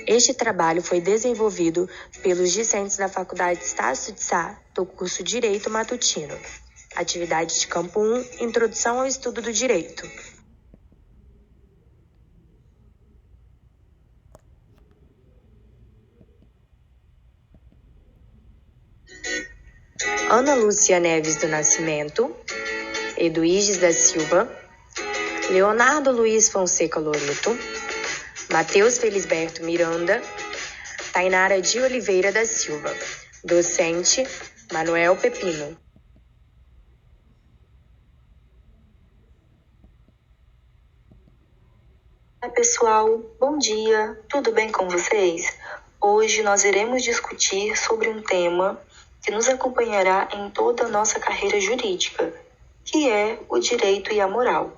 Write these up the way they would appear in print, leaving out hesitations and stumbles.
Este trabalho foi desenvolvido pelos discentes da Faculdade Estácio de Sá, do curso Direito Matutino. Atividade de Campo 1, Introdução ao Estudo do Direito. Ana Lúcia Neves do Nascimento, Eduíges da Silva, Leonardo Luiz Fonseca Loreto, Matheus Felisberto Miranda, Tainara de Oliveira da Silva. Docente, Manuel Pepino. Oi, pessoal, bom dia, tudo bem com vocês? Hoje nós iremos discutir sobre um tema que nos acompanhará em toda a nossa carreira jurídica, que é o direito e a moral.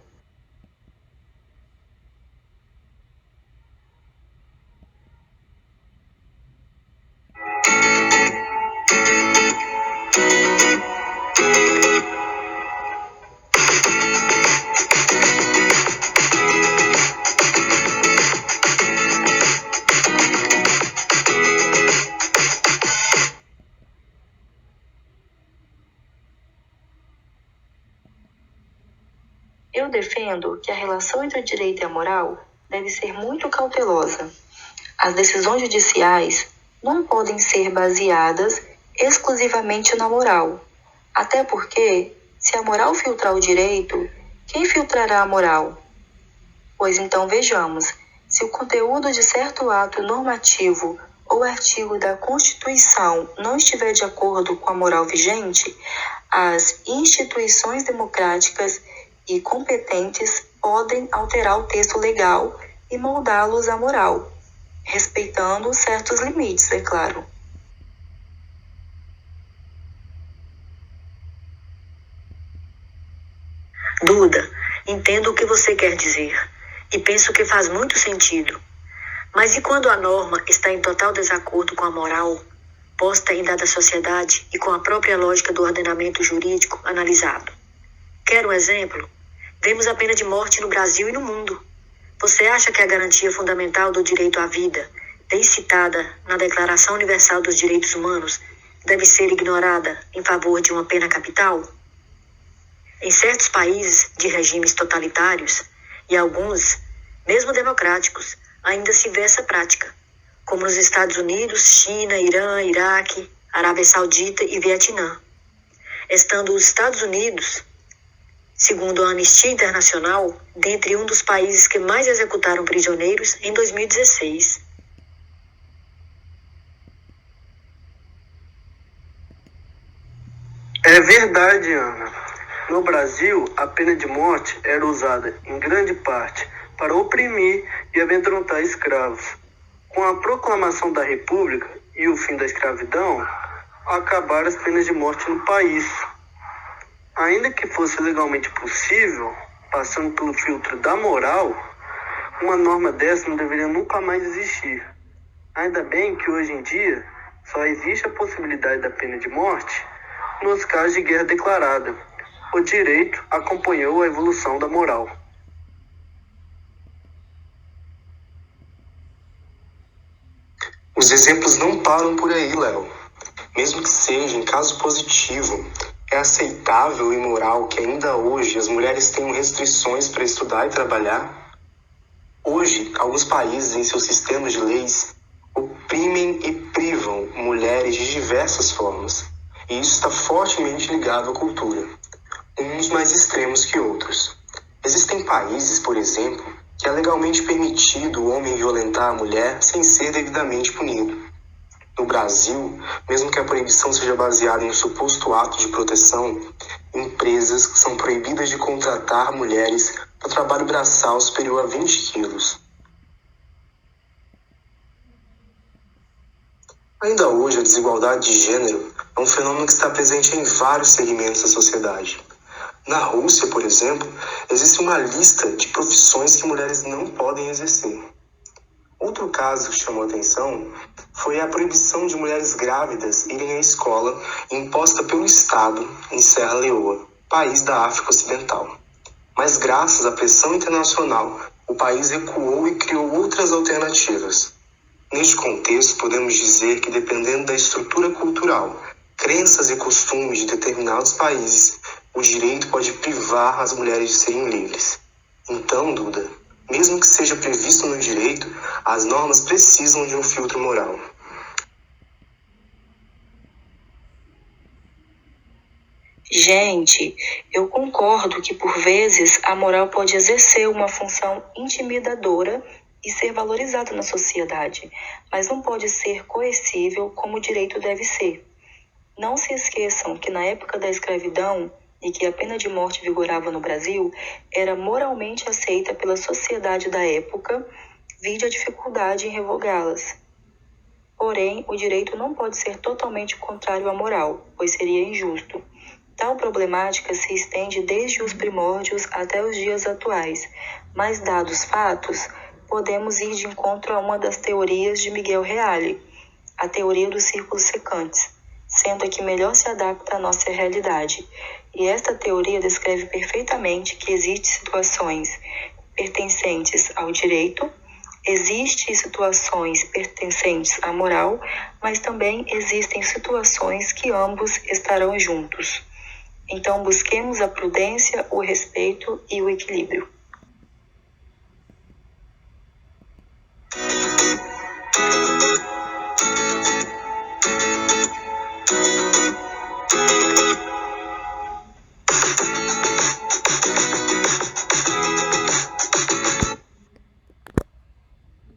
Eu defendo que a relação entre o direito e a moral deve ser muito cautelosa. As decisões judiciais não podem ser baseadas exclusivamente na moral, até porque, se a moral filtrar o direito, quem filtrará a moral? Pois então vejamos, se o conteúdo de certo ato normativo ou artigo da Constituição não estiver de acordo com a moral vigente, as instituições democráticas e competentes podem alterar o texto legal e moldá-los à moral, respeitando certos limites, é claro. Duda, entendo o que você quer dizer e penso que faz muito sentido. Mas e quando a norma está em total desacordo com a moral, posta em dada sociedade e com a própria lógica do ordenamento jurídico analisado? Quer um exemplo? Vemos a pena de morte no Brasil e no mundo. Você acha que a garantia fundamental do direito à vida, bem citada na Declaração Universal dos Direitos Humanos, deve ser ignorada em favor de uma pena capital? Em certos países de regimes totalitários, e alguns, mesmo democráticos, ainda se vê essa prática, como nos Estados Unidos, China, Irã, Iraque, Arábia Saudita e Vietnã. Estando os Estados Unidos, segundo a Anistia Internacional, dentre um dos países que mais executaram prisioneiros em 2016. É verdade, Ana. No Brasil, a pena de morte era usada, em grande parte, para oprimir e amedrontar escravos. Com a proclamação da República e o fim da escravidão, acabaram as penas de morte no país. Ainda que fosse legalmente possível, passando pelo filtro da moral, uma norma dessa não deveria nunca mais existir. Ainda bem que hoje em dia só existe a possibilidade da pena de morte nos casos de guerra declarada. O direito acompanhou a evolução da moral. Os exemplos não param por aí, Léo. Mesmo que seja em caso positivo, é aceitável e moral que ainda hoje as mulheres tenham restrições para estudar e trabalhar? Hoje, alguns países em seus sistemas de leis oprimem e privam mulheres de diversas formas, e isso está fortemente ligado à cultura, uns mais extremos que outros. Existem países, por exemplo, que é legalmente permitido o homem violentar a mulher sem ser devidamente punido. No Brasil, mesmo que a proibição seja baseada em um suposto ato de proteção, empresas são proibidas de contratar mulheres para trabalho braçal superior a 20 quilos. Ainda hoje, a desigualdade de gênero é um fenômeno que está presente em vários segmentos da sociedade. Na Rússia, por exemplo, existe uma lista de profissões que mulheres não podem exercer. Outro caso que chamou a atenção foi a proibição de mulheres grávidas irem à escola imposta pelo Estado em Serra Leoa, país da África Ocidental. Mas graças à pressão internacional, o país recuou e criou outras alternativas. Neste contexto, podemos dizer que, dependendo da estrutura cultural, crenças e costumes de determinados países, o direito pode privar as mulheres de serem livres. Então, Duda, mesmo que seja previsto no direito, as normas precisam de um filtro moral. Gente, eu concordo que por vezes a moral pode exercer uma função intimidadora e ser valorizada na sociedade, mas não pode ser coercível como o direito deve ser. Não se esqueçam que na época da escravidão, e que a pena de morte vigorava no Brasil, era moralmente aceita pela sociedade da época, vide a dificuldade em revogá-las. Porém, o direito não pode ser totalmente contrário à moral, pois seria injusto. Tal problemática se estende desde os primórdios até os dias atuais, mas dados os fatos, podemos ir de encontro a uma das teorias de Miguel Reale, a teoria dos círculos secantes, sendo a que melhor se adapta à nossa realidade. E esta teoria descreve perfeitamente que existem situações pertencentes ao direito, existem situações pertencentes à moral, mas também existem situações que ambos estarão juntos. Então, busquemos a prudência, o respeito e o equilíbrio.